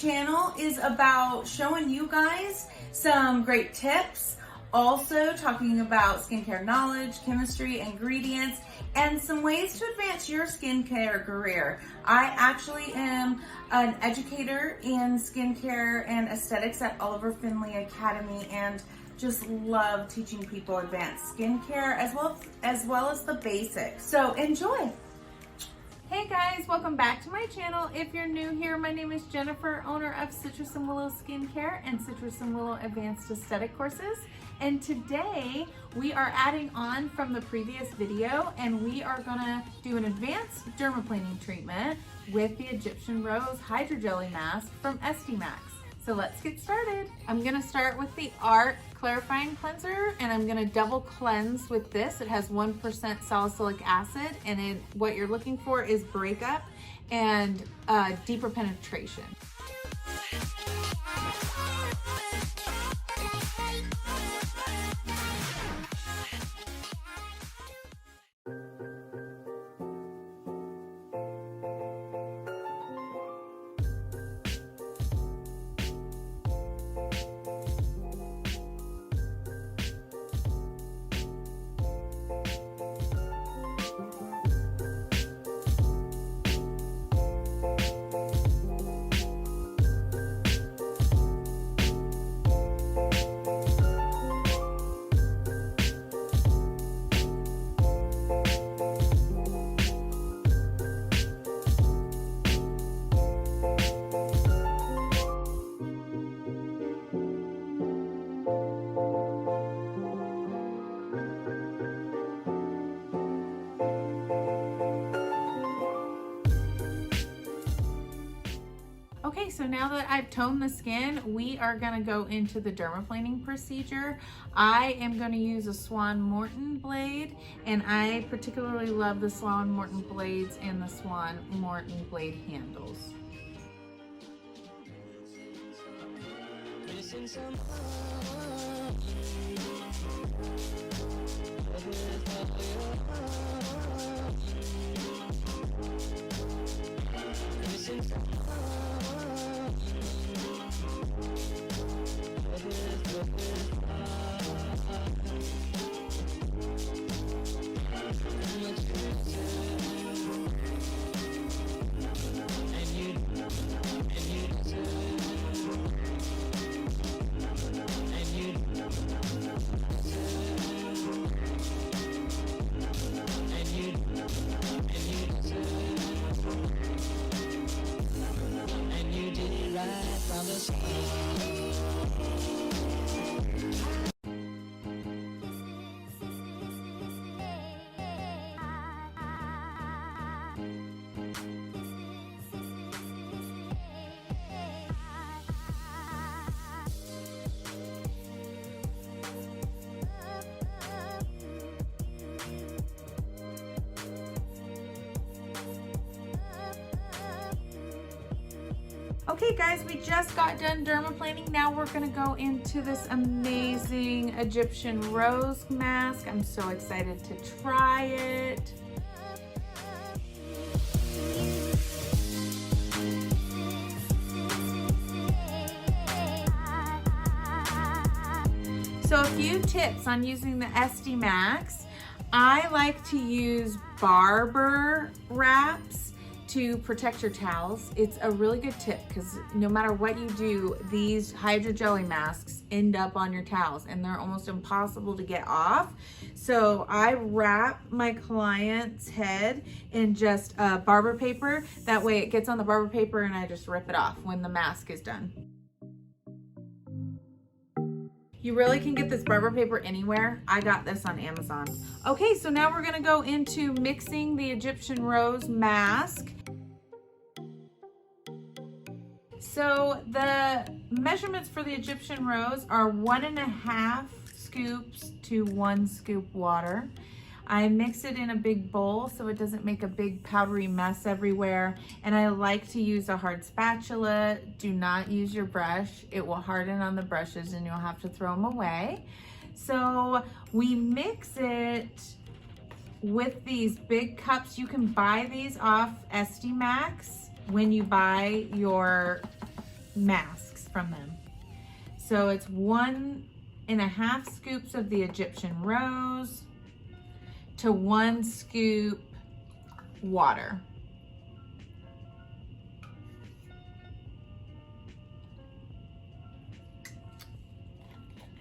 channel is about showing you guys some great tips, also talking about skincare knowledge, chemistry, ingredients, and some ways to advance your skincare career. I actually am an educator in skincare and aesthetics at Oliver Finley Academy, and just love teaching people advanced skincare as well as the basics. So enjoy. Hey guys, welcome back to my channel. If you're new here, my name is Jennifer, owner of Citrusandwillow Skincare and Citrusandwillow Advanced Aesthetic Courses. And today we are adding on from the previous video, and we are gonna do an advanced dermaplaning treatment with the Egyptian Rose Hydrojelly Mask from ESTHEMAX. So let's get started. I'm gonna start with the Art Clarifying Cleanser, and I'm gonna double cleanse with this. It has 1% salicylic acid, and what you're looking for is breakup and deeper penetration. Okay, so now that I've toned the skin, we are gonna go into the dermaplaning procedure. I am gonna use a Swan Morton blade, and I particularly love the Swan Morton blades and the Swan Morton blade handles. Okay guys, we just got done dermaplaning. Now we're gonna go into this amazing Egyptian rose mask. I'm so excited to try it. So a few tips on using the ESTHEMAX. I like to use barber wraps to protect your towels. It's a really good tip because no matter what you do, these hydrojelly masks end up on your towels and they're almost impossible to get off. So I wrap my client's head in just barber paper. That way it gets on the barber paper and I just rip it off when the mask is done. You really can get this barber paper anywhere. I got this on Amazon. Okay, so now we're gonna go into mixing the Egyptian rose mask. So the measurements for the Egyptian rose are 1.5 scoops to 1 scoop water. I mix it in a big bowl so it doesn't make a big powdery mess everywhere. And I like to use a hard spatula. Do not use your brush. It will harden on the brushes and you'll have to throw them away. So we mix it with these big cups. You can buy these off ESTHEMAX when you buy your masks from them. So it's 1.5 scoops of the Egyptian rose to 1 scoop water.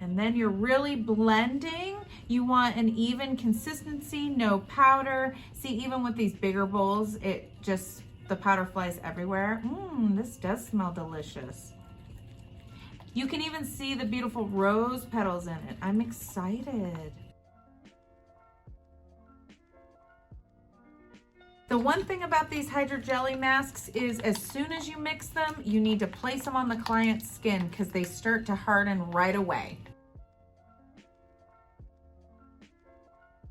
And then you're really blending. You want an even consistency, no powder. See, even with these bigger bowls, the powder flies everywhere. This does smell delicious. You can even see the beautiful rose petals in it. I'm excited. The one thing about these hydrojelly masks is as soon as you mix them, you need to place them on the client's skin because they start to harden right away.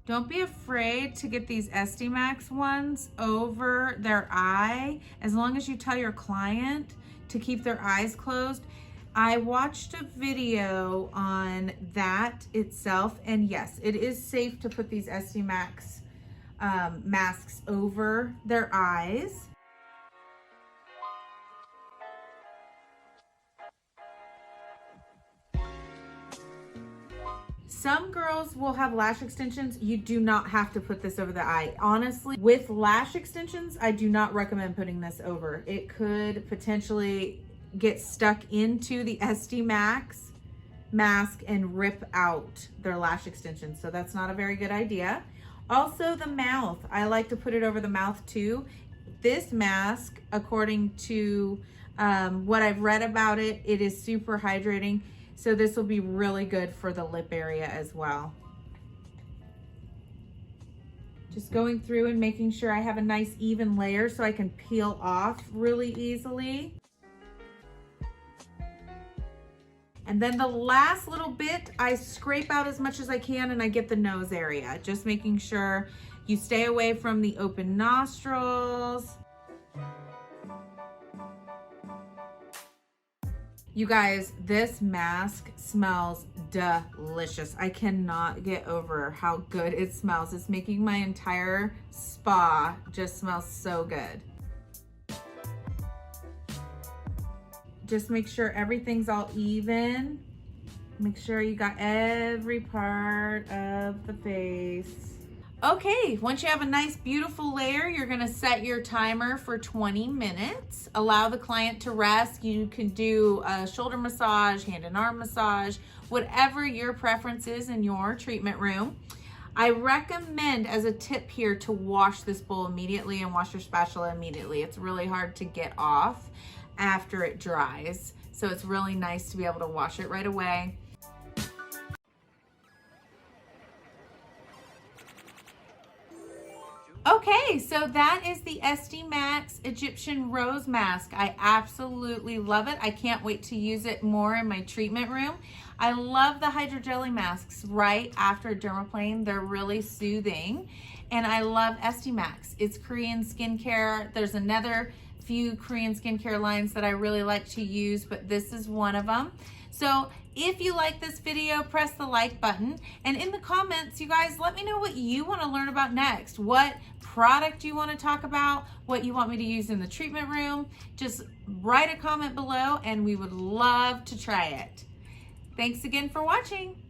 Don't be afraid to get these ESTHEMAX ones over their eye, as long as you tell your client to keep their eyes closed. I watched a video on that itself, and yes, it is safe to put these ESTHEMAX masks over their eyes. Some girls will have lash extensions. You do not have to put this over the eye. Honestly, with lash extensions, I do not recommend putting this over. It could potentially get stuck into the ESTHEMAX mask and rip out their lash extensions. So that's not a very good idea. Also the mouth, I like to put it over the mouth too. This mask, according to what I've read about it, it is super hydrating. So this will be really good for the lip area as well. Just going through and making sure I have a nice even layer so I can peel off really easily. And then the last little bit, I scrape out as much as I can and I get the nose area. Just making sure you stay away from the open nostrils. You guys, this mask smells delicious. I cannot get over how good it smells. It's making my entire spa just smell so good. Just make sure everything's all even. Make sure you got every part of the face. Okay, once you have a nice beautiful layer, you're gonna set your timer for 20 minutes. Allow the client to rest. You can do a shoulder massage, hand and arm massage, whatever your preference is in your treatment room. I recommend, as a tip here, to wash this bowl immediately and wash your spatula immediately. It's really hard to get off after it dries. So it's really nice to be able to wash it right away. Okay, so that is the ESTHEMAX Egyptian Rose Mask. I absolutely love it. I can't wait to use it more in my treatment room. I love the hydrojelly masks right after Dermaplane. They're really soothing. And I love ESTHEMAX. It's Korean skincare. There's another few Korean skincare lines that I really like to use, but this is one of them. So if you like this video, press the like button. And in the comments, you guys, let me know what you want to learn about next. What product you want to talk about, what you want me to use in the treatment room. Just write a comment below and we would love to try it. Thanks again for watching.